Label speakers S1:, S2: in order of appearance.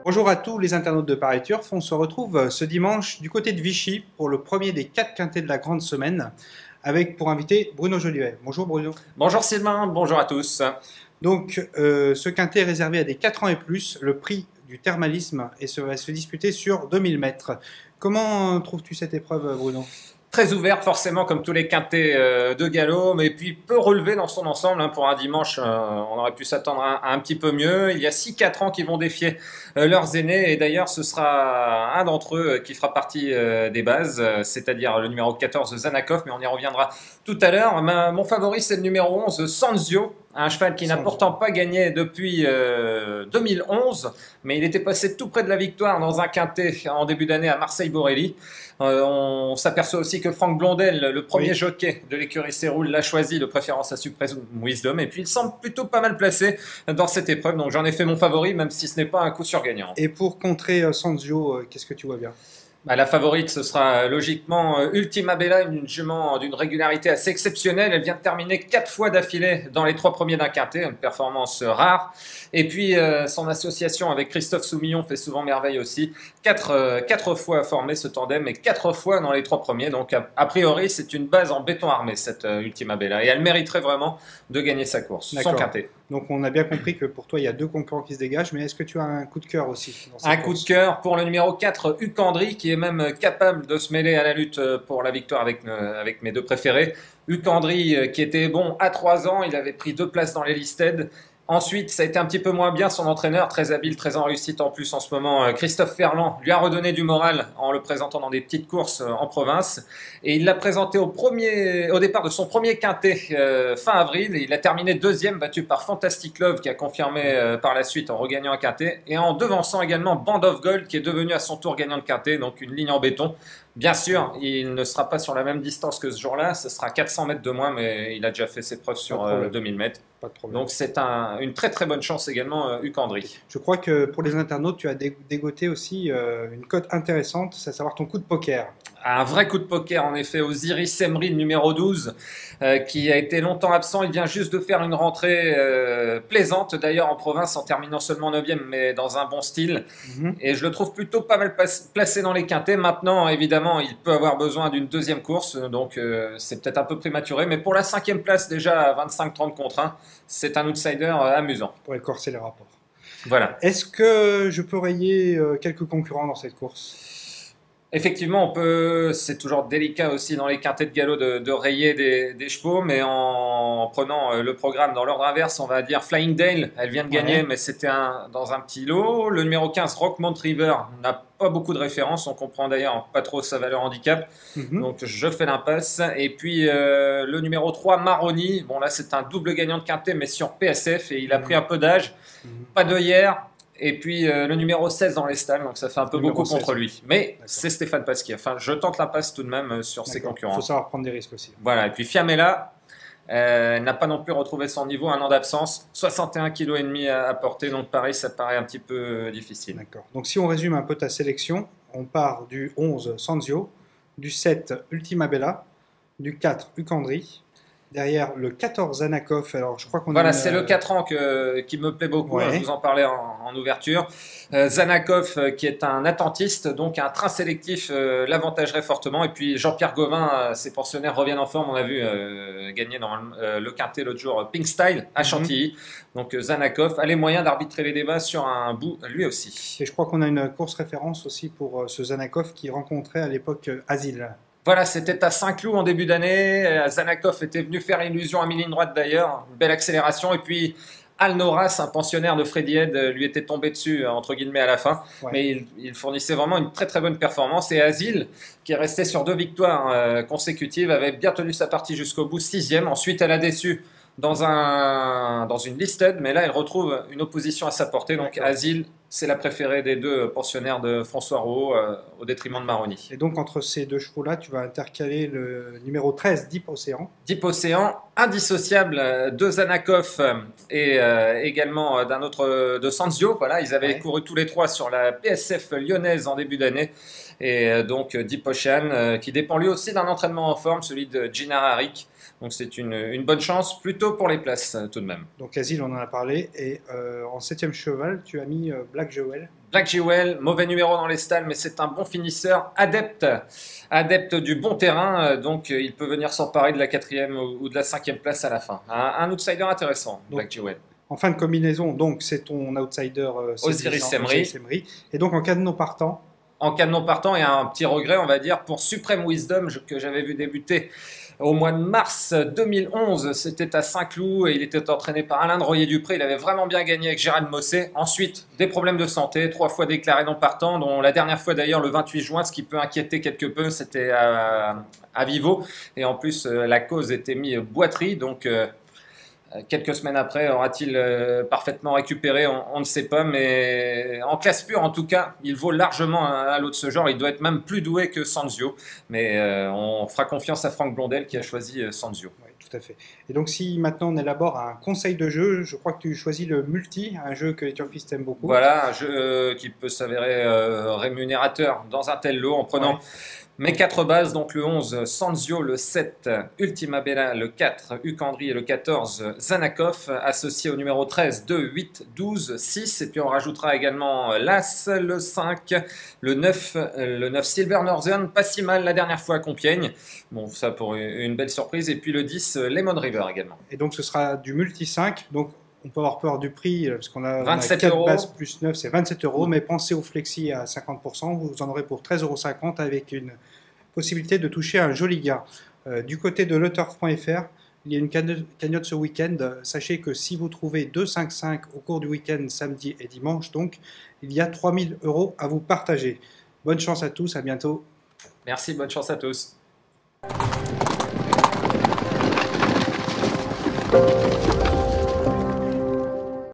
S1: Bonjour à tous les internautes de Paris Turf, on se retrouve ce dimanche du côté de Vichy pour le premier des 4 quintets de la grande semaine avec pour invité Bruno Jolivet. Bonjour Bruno.
S2: Bonjour Sylvain, bonjour à tous.
S1: Donc ce quintet est réservé à des 4 ans et plus, le prix du thermalisme et va se disputer sur 2000 mètres. Comment trouves-tu cette épreuve Bruno ?
S2: Très ouverte forcément comme tous les quintets de galop, mais puis peu relevé dans son ensemble. Pour un dimanche, on aurait pu s'attendre à un petit peu mieux. Il y a 6-4 ans qui vont défier leurs aînés, et d'ailleurs ce sera un d'entre eux qui fera partie des bases, c'est-à-dire le numéro 14 Zanakov, mais on y reviendra tout à l'heure. Mon favori c'est le numéro 11 Sanzio, un cheval qui n'a pourtant pas gagné depuis 2011, mais il était passé tout près de la victoire dans un quintet en début d'année à Marseille-Borelli. On s'aperçoit aussi que Franck Blondel, le premier jockey de l'écurie Séroul, l'a choisi de préférence à Supreme Wisdom. Et puis il semble plutôt pas mal placé dans cette épreuve, donc j'en ai fait mon favori, même si ce n'est pas un coup sûr gagnant.
S1: Et pour contrer Sanzio, qu'est-ce que tu vois bien ?
S2: La favorite, ce sera logiquement Ultima Bella, une jument d'une régularité assez exceptionnelle. Elle vient de terminer 4 fois d'affilée dans les 3 premiers d'un quintet, une performance rare. Et puis son association avec Christophe Soumillon fait souvent merveille aussi. 4 fois formé ce tandem et 4 fois dans les 3 premiers. Donc a priori, c'est une base en béton armé, cette Ultima Bella. Et elle mériterait vraiment de gagner sa course, son quintet.
S1: Donc on a bien compris que pour toi, il y a 2 concurrents qui se dégagent, mais est-ce que tu as un coup de cœur aussi dans
S2: Un coup de cœur pour le numéro 4, Ucandry, qui est même capable de se mêler à la lutte pour la victoire avec mes 2 préférés. Ucandry, qui était bon à 3 ans, il avait pris 2 places dans les listed. Ensuite, ça a été un petit peu moins bien. Son entraîneur, très habile, très en réussite en plus en ce moment, Christophe Ferland, lui a redonné du moral en le présentant dans des petites courses en province. Et il l'a présenté au départ de son premier quintet fin avril. Et il a terminé 2e, battu par Fantastic Love, qui a confirmé par la suite en regagnant un quintet. Et en devançant également Band of Gold, qui est devenu à son tour gagnant de quintet, donc une ligne en béton. Bien sûr, il ne sera pas sur la même distance que ce jour-là, ce sera 400 mètres de moins, mais il a déjà fait ses preuves sur 2000 mètres.
S1: Pas de problème.
S2: Donc c'est une très très bonne chance également, Ucandry.
S1: Je crois que pour les internautes, tu as dégoté aussi une cote intéressante, c'est à savoir ton coup de poker.
S2: Un vrai coup de poker en effet, Osiris Emry, le numéro 12, qui a été longtemps absent. Il vient juste de faire une rentrée plaisante d'ailleurs en province, en terminant seulement 9e, mais dans un bon style. Et je le trouve plutôt pas mal placé dans les quintets. Maintenant, évidemment, il peut avoir besoin d'une 2e course, donc c'est peut-être un peu prématuré. Mais pour la 5e place, déjà à 25-30 contre 1, c'est un outsider amusant.
S1: Pour corser les rapports.
S2: Voilà.
S1: Est-ce que je peux rayer quelques concurrents dans cette course ?
S2: Effectivement, c'est toujours délicat aussi dans les quintets de galop de rayer des chevaux, mais en prenant le programme dans l'ordre inverse, on va dire Flying Dale, elle vient de gagner, mais c'était dans un petit lot. Le numéro 15, Rockmont River, n'a pas beaucoup de références, on comprend d'ailleurs pas trop sa valeur handicap, donc je fais l'impasse. Et puis le numéro 3, Maroni, bon là c'est un double gagnant de quintet, mais sur PSF, et il a pris un peu d'âge, pas d'œillère. Et puis le numéro 16 dans les stalles, donc ça fait un peu beaucoup contre lui. Mais c'est Stéphane Pasquier. Enfin, je tente l'impasse tout de même sur ses concurrents.
S1: Il faut savoir prendre des risques aussi.
S2: Voilà, et puis Fiamella n'a pas non plus retrouvé son niveau, 1 an d'absence, 61,5 kg à porter, donc pareil, ça paraît un petit peu difficile.
S1: D'accord. Donc si on résume un peu ta sélection, on part du 11 Sanzio, du 7 Ultima Bella, du 4 Ucandry. Derrière, le 14 Zanakov. Alors, je crois qu'on
S2: voilà, c'est le 4 ans qui me plaît beaucoup. Je vous en parlais en ouverture. Zanakov, qui est un attentiste, donc un train sélectif, l'avantagerait fortement. Et puis Jean-Pierre Gauvin, ses pensionnaires reviennent en forme. On a vu gagner dans le quintet l'autre jour Pink Style à Chantilly. Donc Zanakov a les moyens d'arbitrer les débats sur un bout, lui aussi.
S1: Et je crois qu'on a une course référence aussi pour ce Zanakov qui rencontrait à l'époque Asile.
S2: Voilà, c'était à Saint-Cloud en début d'année. Zanakov était venu faire illusion à mi-ligne droite d'ailleurs. Une belle accélération. Et puis Al Noras, un pensionnaire de Freddy Head, lui était tombé dessus, entre guillemets, à la fin. Mais il fournissait vraiment une très très bonne performance. Et Asile, qui est resté sur 2 victoires consécutives, avait bien tenu sa partie jusqu'au bout, 6e. Ensuite, elle a déçu dans une listed, mais là, elle retrouve une opposition à sa portée. Donc Asile, c'est la préférée des 2 pensionnaires de François Rouault au détriment de Maroni.
S1: Et donc, entre ces 2 chevaux-là, tu vas intercaler le numéro 13, Deep Ocean.
S2: Deep Ocean, indissociable de Zanakov et également d'un autre de Sanzio. Voilà, ils avaient couru tous les 3 sur la PSF lyonnaise en début d'année. Et donc Deep Ocean, qui dépend lui aussi d'un entraînement en forme, celui de Gina Harik. Donc c'est une bonne chance, plutôt pour les places tout de même.
S1: Donc Asile, on en a parlé. Et en 7e cheval, tu as mis Black Jewel.
S2: Black Jewel, mauvais numéro dans les stalles, mais c'est un bon finisseur, adepte du bon terrain, donc il peut venir s'emparer de la 4e ou de la 5e place à la fin. Un outsider intéressant,
S1: Donc,
S2: Black Jewel.
S1: En fin de combinaison, donc c'est ton outsider
S2: Osiris Semri.
S1: Et donc en cas de non partant.
S2: En cas de non partant, il y a un petit regret, on va dire, pour Supreme Wisdom, que j'avais vu débuter au mois de mars 2011. C'était à Saint-Cloud et il était entraîné par Alain de Royer-Dupré. Il avait vraiment bien gagné avec Gérald Mossé. Ensuite, des problèmes de santé, 3 fois déclaré non partant, dont la dernière fois d'ailleurs le 28 juin, ce qui peut inquiéter quelque peu, c'était à Vivo. Et en plus, la cause était mise boiterie, donc... quelques semaines après, aura-t-il parfaitement récupéré? On ne sait pas, mais en classe pure, en tout cas, il vaut largement un lot de ce genre. Il doit être même plus doué que Sanzio, mais on fera confiance à Franck Blondel qui a choisi Sanzio.
S1: Oui, tout à fait. Et donc, si maintenant on élabore un conseil de jeu, je crois que tu choisis le multi, un jeu que les turfistes aiment beaucoup.
S2: Voilà, un jeu qui peut s'avérer rémunérateur dans un tel lot en prenant... Mes 4 bases, donc le 11, Sanzio, le 7, Ultima Bella, le 4, Ukandri et le 14, Zanakov, associé au numéro 13, 2, 8, 12, 6, et puis on rajoutera également l'As, le 5, le 9 Silver Northern, pas si mal la dernière fois à Compiègne, bon ça pour une belle surprise, et puis le 10, Lemon River également.
S1: Et donc ce sera du multi 5, donc on peut avoir peur du prix, parce qu'on a
S2: 27
S1: 4
S2: euros.
S1: bases plus 9, c'est 27 €, mais pensez au flexi à 50%, vous en aurez pour 13,50 € avec une possibilité de toucher un joli gain. Du côté de leturf.fr, il y a une cagnotte ce week-end. Sachez que si vous trouvez 2,55 au cours du week-end, samedi et dimanche, donc, il y a 3000 € à vous partager. Bonne chance à tous, à bientôt.
S2: Merci, bonne chance à tous.